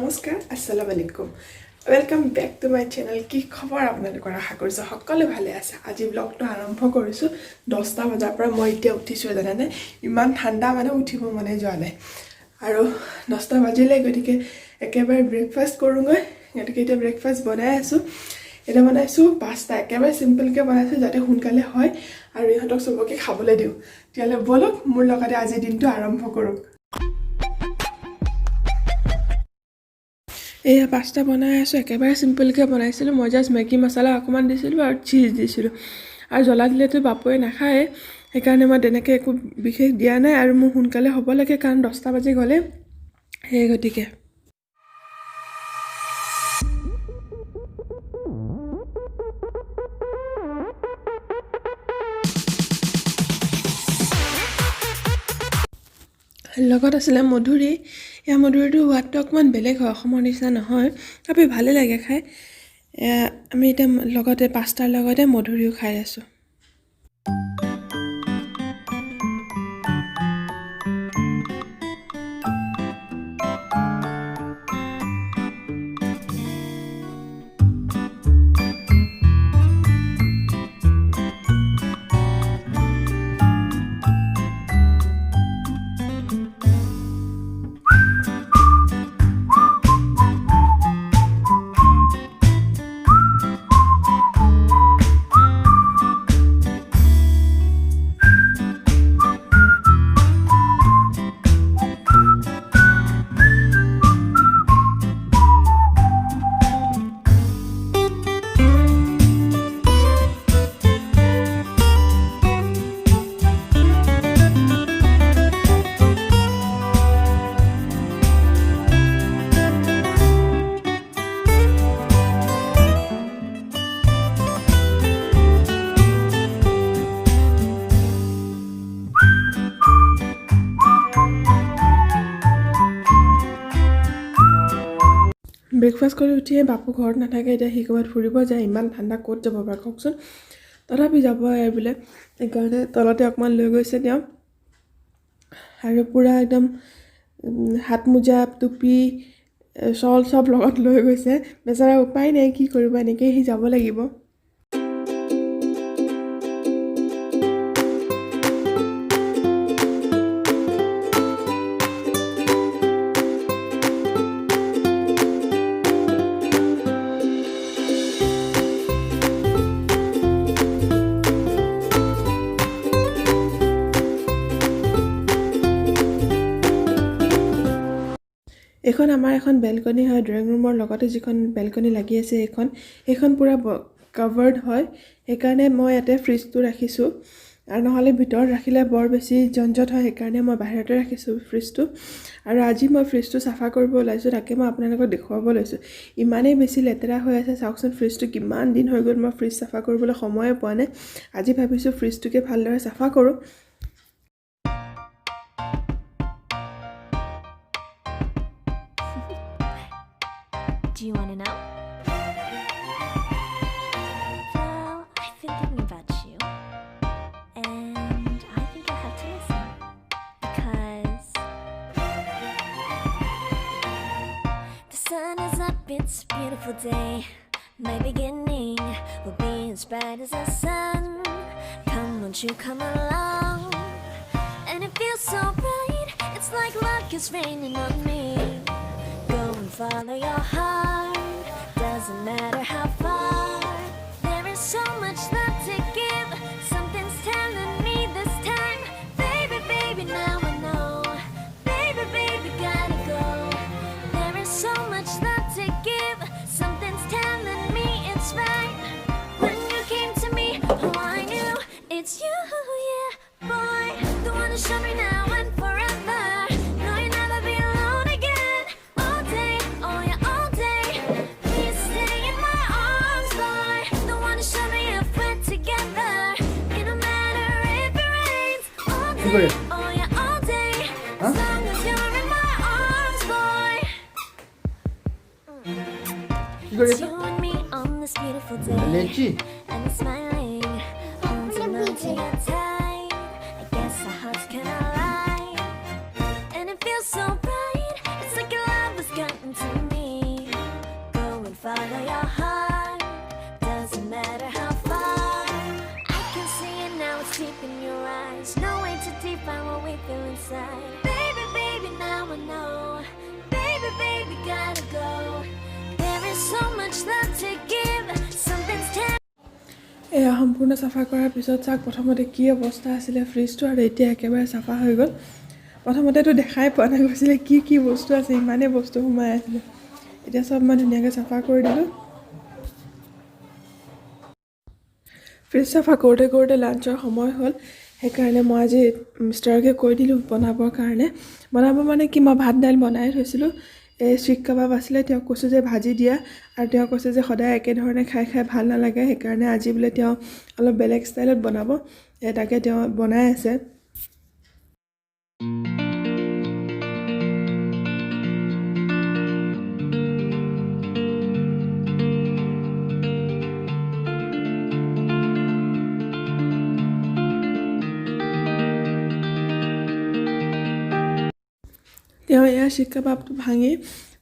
নমস্কাৰ আসসালামু আলাইকুম welcome back to my channel কি খবৰ আপোনালোকৰ আশা কৰিছো সকলো ভালে আছে আজি ব্লগটো আৰম্ভ কৰিছো 10টা বজাৰ পৰা মই এতিয়া উঠিছো জানানে ইমান ঠাণ্ডা মানে উঠিব মনে যোৱা নাই আৰু 10টা বাজিলে গতিকে একেবাৰে ব্ৰেকফাষ্ট কৰোঁগৈ গতিকে এতিয়া ব্ৰেকফাষ্ট বনাই আছো এটা বনাইছো পাস্তা একেবাৰে সিম্পল কে বনাইছো যাতে সোনকালে হয় আৰু ইহঁতক সবকে খাবলৈ দিও তেতিয়ালে বলক মোৰ লগতে আজি দিনটো আৰম্ভ কৰোঁ এয়া পাস্তা বনাই আছো একেবাৰে সিম্পল কে বনাইছিলো মই জাস্ট মেগি মছলা অকমান দিছিলো আৰু চীজ দিছিলো আৰু জ্বলা দিলেতো বাপুৱে নাখায় সেইকাৰণে মই তেনেকে একো বিশেষ দিয়া নাই আৰু মোৰ সোনকালে হ'ব লাগে কাৰণ 10টা বাজি গলে সেই গতিকে লগত আছিল মধুৰি या মধুৰিটো হোৱাটো অকমান বেলেগ হয় অসমৰ নিচিনা নহয় আপি ভালে লাগে খাই আমি এটা লগতে পাস্তাৰ লগতে মধুৰিও খাই আছো ব্ৰেকফাষ্ট কৰি উঠিয়ে বাপু ঘৰত নাথাকে এতিয়া হি ক'বাত ফুৰিব যায় ইমান ঠাণ্ডা ক'ত যাব পাৰে কওকচোন তথাপি যাব বোলে সেইকাৰণে তলতে অকমান লৈ গৈছে তেওঁ আৰু পুৰা একদম হাত মোজা টুপি শল সব লগত লৈ গৈছে বেচাৰা উপায় নাই কি কৰিব এনেকৈ হি যাব লাগিব এখন আমাৰ এখন বেলকনি হয় ড্ৰয়িং ৰুমৰ লগতে যিখন বেলকনি লাগি আছে এখন পুৰা কভাৰ্ড হয় সেইকাৰণে মই ইয়াতে ফ্ৰিজটো ৰাখিছো আৰু নহলে ভিতৰত ৰাখিলে বৰ বেছি জঞ্জট হয় সেইকাৰণে মই বাহিৰতে ৰাখিছো ফ্ৰিজটো আৰু আজি মই ফ্ৰিজটো সাফা কৰিব ওলাইছো তাকে মই আপোনালোকক দেখুৱাব লৈছো ইমানেই বেছি লেতেৰা হৈ আছে চাওকচোন ফ্ৰিজটো কিমান দিন হৈ গ'ল মই ফ্ৰিজ সাফা কৰিবলৈ সময় পোৱা নাই আজি ভাবিছো ফ্ৰিজটোকে ভালদৰে সাফা কৰো Do you want to know? Well, I've been thinking about you. And I think I have to listen. Because the sun is up, it's a beautiful day. My beginning will be as bright as the sun. Come, won't you come along? And it feels so bright, it's like luck is raining on me. Follow your heart, doesn't matter how far. There is so much love to give. Something's telling me this time, baby, baby, now I know. Baby, baby, gotta go. There is so much love to give. Something's telling me it's right. When you came to me, oh, I knew it's you, yeah, boy. The one to show me now and forever. Oh yeah, all day. As long as you're in my arms, boy. It's you and me on this beautiful day. And it's smiling, holding on to your tight. I guess our hearts can align. And it feels so bright. It's like your love has gotten to me. follow your heart, doesn't matter how far. I can see it now, it's deep in your eyes. No way to define what we feel inside. Baby, baby, now I know. Baby, baby, gotta go. There is so much love to give. Something's এয়া সম্পূৰ্ণ চাফা কৰাৰ পিছত চাওক প্ৰথমতে কি অৱস্থা আছিলে ফ্ৰিজটো আৰু এতিয়া একেবাৰে চাফা হৈ গ'ল প্ৰথমতেতো দেখাই পোৱা নাই গৈছিলে কি কি বস্তু আছে ইমানে বস্তু সোমাই আছিলে এতিয়া সব মই ধুনীয়াকৈ চাফা কৰি দিলোঁ ফ্ৰিজ চাফা কৰোঁতে কৰোঁতে লাঞ্চৰ সময় হ'ল সেইকাৰণে মই আজি মিষ্টাৰকে কৈ দিলোঁ বনাবৰ কাৰণে বনাব মানে কি মই ভাত দাইল বনাই থৈছিলোঁ এই চিক কাবাব আছিলে তেওঁ কৈছে যে ভাজি দিয়া আৰু তেওঁ কৈছে যে সদায় একেধৰণে খাই খাই ভাল নালাগে সেইকাৰণে আজি বোলে তেওঁ অলপ বেলেগ ষ্টাইলত বনাব তাকে তেওঁ বনাই আছে তেওঁ এয়া চিক কাবাবটো ভাঙি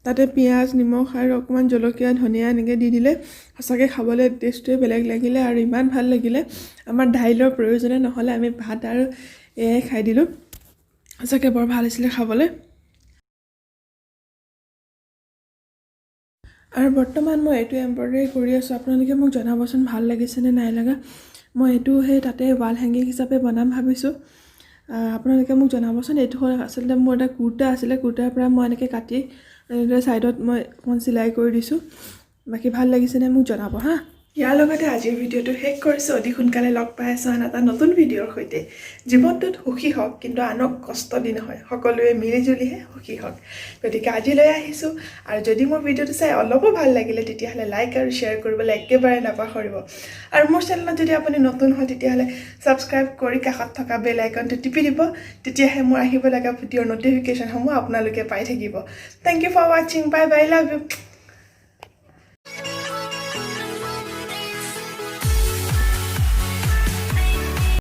তাতে পিঁয়াজ নিমখ আৰু অকণমান জলকীয়া ধনিয়া এনেকৈ দি দিলে সঁচাকৈ খাবলৈ টেষ্টটোৱে বেলেগ লাগিলে আৰু ইমান ভাল লাগিলে আমাৰ দাইলৰ প্ৰয়োজনে নহ'লে আমি ভাত আৰু এয়াই খাই দিলোঁ সঁচাকৈ বৰ ভাল হৈছিলে খাবলৈ আৰু বৰ্তমান মই এইটো এম্ব্ৰইডাৰী কৰি আছোঁ আপোনালোকে মোক জনাবচোন ভাল লাগিছেনে নাই লগা মই এইটো সেই তাতে ৱাল হেংগিং হিচাপে বনাম ভাবিছোঁ আপোনালোকে মোক জনাবচোন এইটো আচলতে মোৰ এটা কুৰ্তা আছিলে কুৰ্তাৰ পৰা মই এনেকৈ কাটি সাইডত মই অকণমান চিলাই কৰি দিছোঁ বাকী ভাল লাগিছেনে মোক জনাব হা ইয়াৰ লগতে আজিৰ ভিডিঅ'টো শেষ কৰিছোঁ অতি সোনকালে লগ পাই আছোঁ আন এটা নতুন ভিডিঅ'ৰ সৈতে জীৱনটোত সুখী হওক কিন্তু আনক কষ্ট দি নহয় সকলোৱে মিলিজুলিহে সুখী হওক গতিকে আজিলৈ আহিছোঁ আৰু যদি মোৰ ভিডিঅ'টো চাই অলপো ভাল লাগিলে তেতিয়াহ'লে লাইক আৰু শ্বেয়াৰ কৰিবলৈ একেবাৰে নাপাহৰিব আৰু মোৰ চেনেলত যদি আপুনি নতুন হয় তেতিয়াহ'লে ছাবস্ক্ৰাইব কৰি কাষত থকা বেল আইকনটো টিপি দিব তেতিয়াহে মোৰ আহিব লগা ভিডিঅ'ৰ ন'টিফিকেশ্যনসমূহ আপোনালোকে পাই থাকিব থেংক ইউ ফৰ ৱাচিং বাই বাই লাভ ইউ